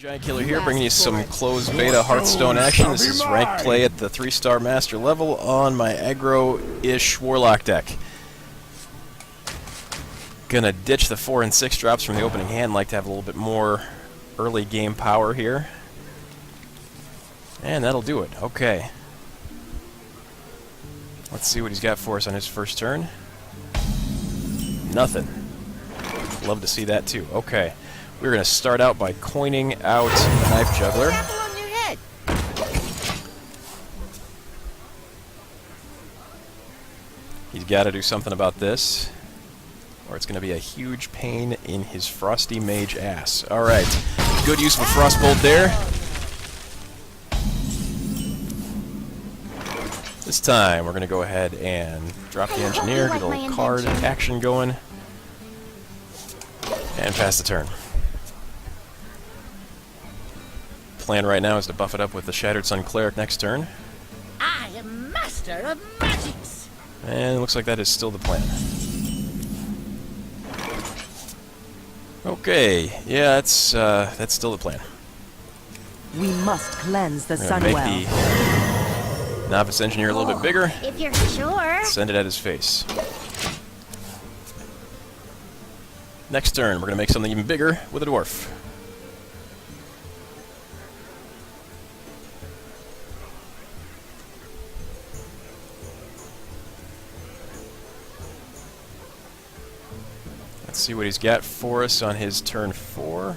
GiantKiller here, bringing you some closed beta Hearthstone action. This is ranked play at the 3-star master level on my aggro-ish Warlock deck. Gonna ditch the 4 and 6 drops from the opening hand, like to have a little bit more early game power here. And that'll do it. Okay. Let's see what he's got for us on his first turn. Nothing. Love to see that too. Okay. We're going to start out by coining out the Knife Juggler. He's got to do something about this, or it's going to be a huge pain in his frosty mage ass. Alright, good use of a Frostbolt there. This time we're going to go ahead and drop the Engineer, get a little card action going, and pass the turn. Plan right now is to buff it up with the Shattered Sun Cleric next turn. I am master of magics. And it looks like that is still the plan. Okay, yeah, that's still the plan. We must cleanse the Sunwell. Make Sunwell. the Novice Engineer a little bit bigger. If you're sure. Send it at his face. Next turn, we're going to make something even bigger with a Dwarf. Let's see what he's got for us on his turn 4.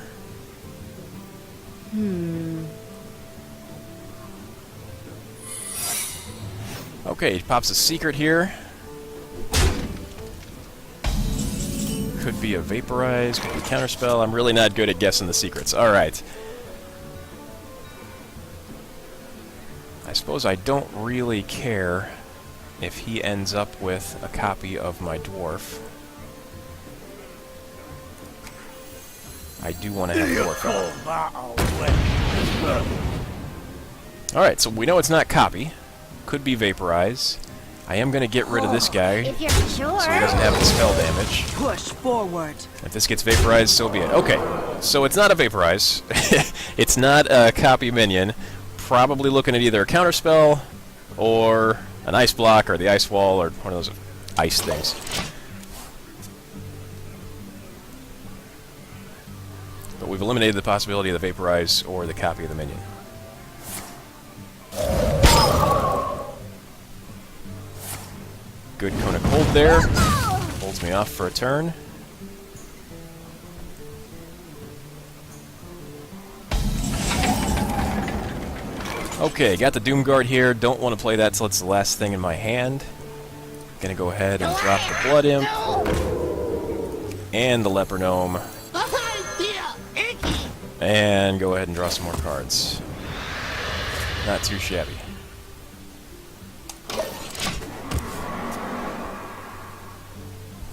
Okay, he pops a secret here. Could be a Vaporize, could be a Counterspell. I'm really not good at guessing the secrets. Alright. I suppose I don't really care if he ends up with a copy of my Dwarf. I do want to have Dwarf out. Alright, so we know it's not copy. Could be Vaporize. I am going to get rid of this guy, If you're sure. so he doesn't have the spell damage. Push forward. If this gets Vaporized, so be it. Okay, so it's not a Vaporize. It's not a copy minion. Probably looking at either a Counterspell, or an Ice Block, or the Ice Wall, or one of those ice things. But we've eliminated the possibility of the Vaporize or the copy of the minion. Good Cone of Cold there. Holds me off for a turn. Okay, got the Doomguard here. Don't want to play that till it's the last thing in my hand. Gonna go ahead and drop the Blood Imp. And the Leper Gnome. And go ahead and draw some more cards. Not too shabby.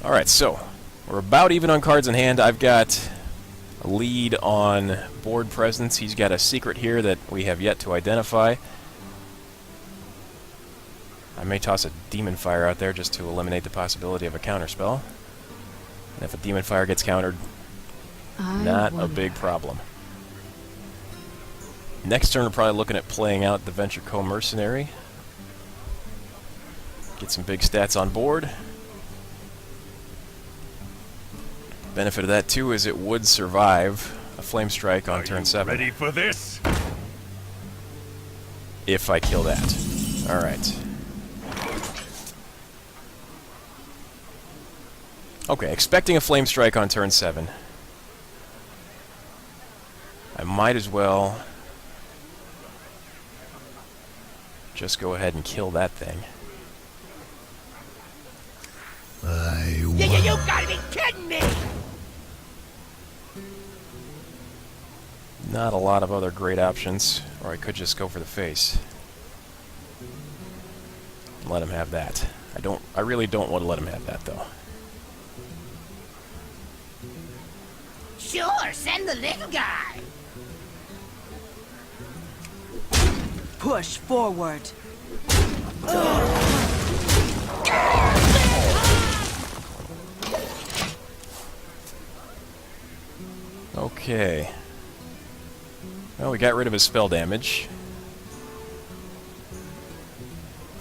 Alright, so we're about even on cards in hand. I've got a lead on board presence. He's got a secret here that we have yet to identify. I may toss a Demon Fire out there just to eliminate the possibility of a counterspell. And if a Demon Fire gets countered, not a big problem. Next turn, we're probably looking at playing out the Venture Co-Mercenary. Get some big stats on board. Benefit of that, too, is it would survive a Flame Strike on turn 7. Ready for this? If I kill that. Alright. Okay, expecting a Flame Strike on turn 7. I might as well just go ahead and kill that thing. You gotta be kidding me! Not a lot of other great options, or I could just go for the face. Let him have that. I really don't want to let him have that, though. Sure, send the little guy. Push forward. Okay. Well, we got rid of his spell damage.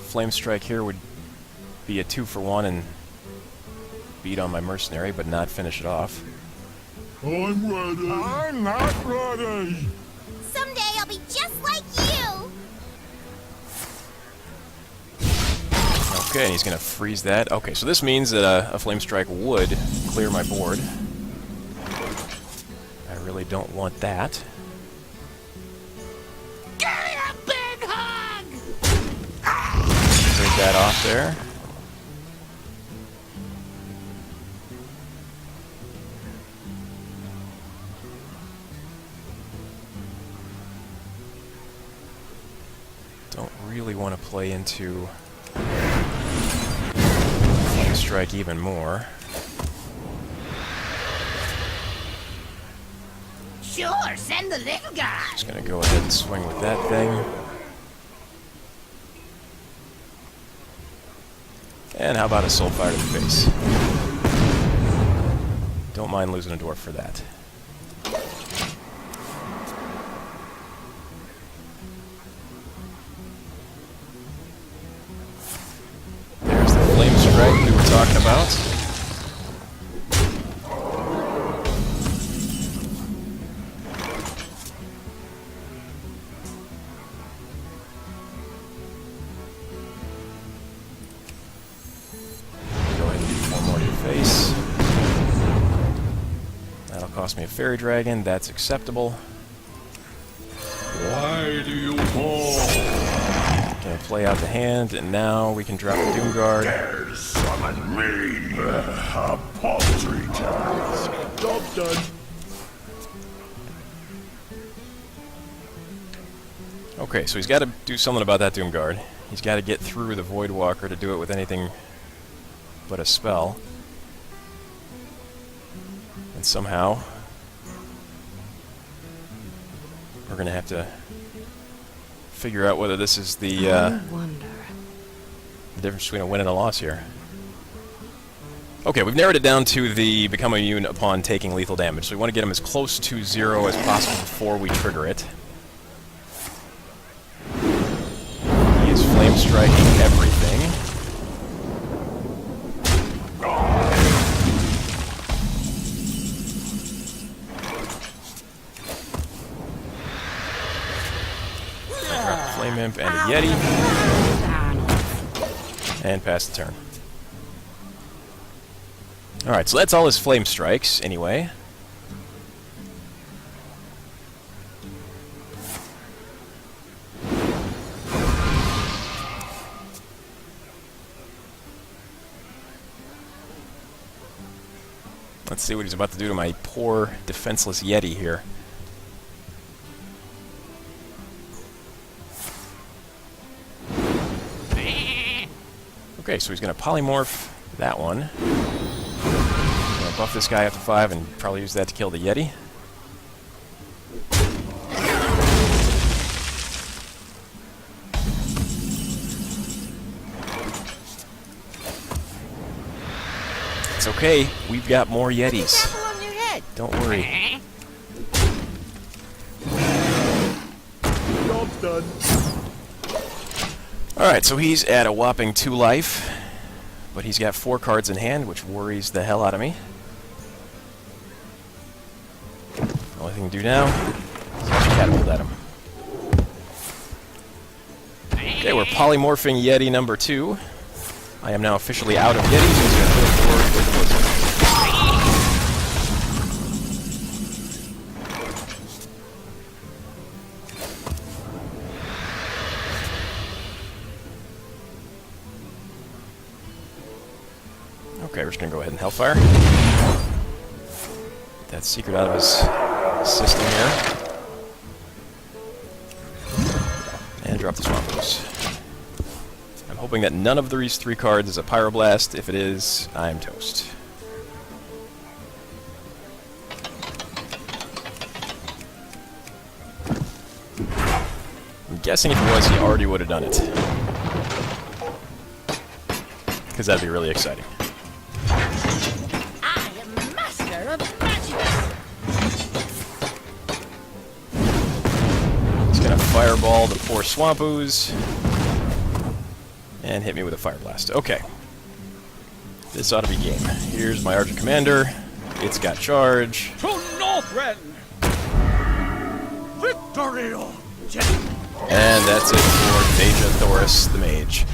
Flame Strike here would be a 2-for-1 and beat on my mercenary, but not finish it off. I'm ready. I'm not ready. Someday I'll be just like you! Okay, and he's going to freeze that. Okay, so this means that a Flame Strike would clear my board. I really don't want that. Give me a big hug! Take that off there. Don't really want to play into Flame Strike even more. Sure, send the little guy. Just gonna go ahead and swing with that thing. And how about a Soulfire to the face? Don't mind losing a dwarf for that. There's the Flame Strike we were talking about. Face. That'll cost me a fairy dragon. That's acceptable. Why do you fall? Gonna play out the hand, and now we can drop the Doomguard. Dare summon me. A paltry task. Job done. Okay, so he's got to do something about that Doomguard. He's got to get through the Voidwalker to do it with anything but a spell. And somehow we're going to have to figure out whether this is the difference between a win and a loss here. Okay, we've narrowed it down to the become immune upon taking lethal damage. So we want to get him as close to 0 as possible before we trigger it. He is flame striking everything. Flame Imp and a Yeti. And pass the turn. Alright, so that's all his Flame Strikes, anyway. Let's see what he's about to do to my poor, defenseless Yeti here. Okay, so he's going to polymorph that one. He's going to buff this guy up to 5 and probably use that to kill the Yeti. It's okay, we've got more Yetis. Apple on your head. Don't worry. Job's done. Alright, so he's at a whopping 2 life, but he's got 4 cards in hand, which worries the hell out of me. The only thing to do now is catapult at him. Okay, we're polymorphing Yeti number 2. I am now officially out of Yetis. He's going to go forward with the Blizzard. Okay, we're just going to go ahead and Hellfire. Get that secret out of his system here. And drop the Swampos. I'm hoping that none of these 3 cards is a Pyroblast. If it is, I'm toast. I'm guessing if it was, he already would have done it. Because that'd be really exciting. I am master of magic. the poor swamp ooze. And hit me with a Pyroblast. Okay. This ought to be game. Here's my Archer Commander. It's got charge. To Northrend! Victory! And that's it for DejahThoris the Mage.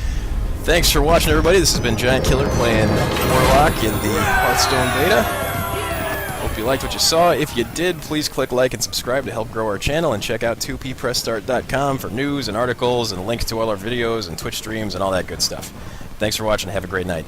Thanks for watching, everybody. This has been GiantKiller playing Warlock in the Hearthstone Beta. Hope you liked what you saw. If you did, please click like and subscribe to help grow our channel, and check out 2ppressstart.com for news and articles and links to all our videos and Twitch streams and all that good stuff. Thanks for watching. Have a great night.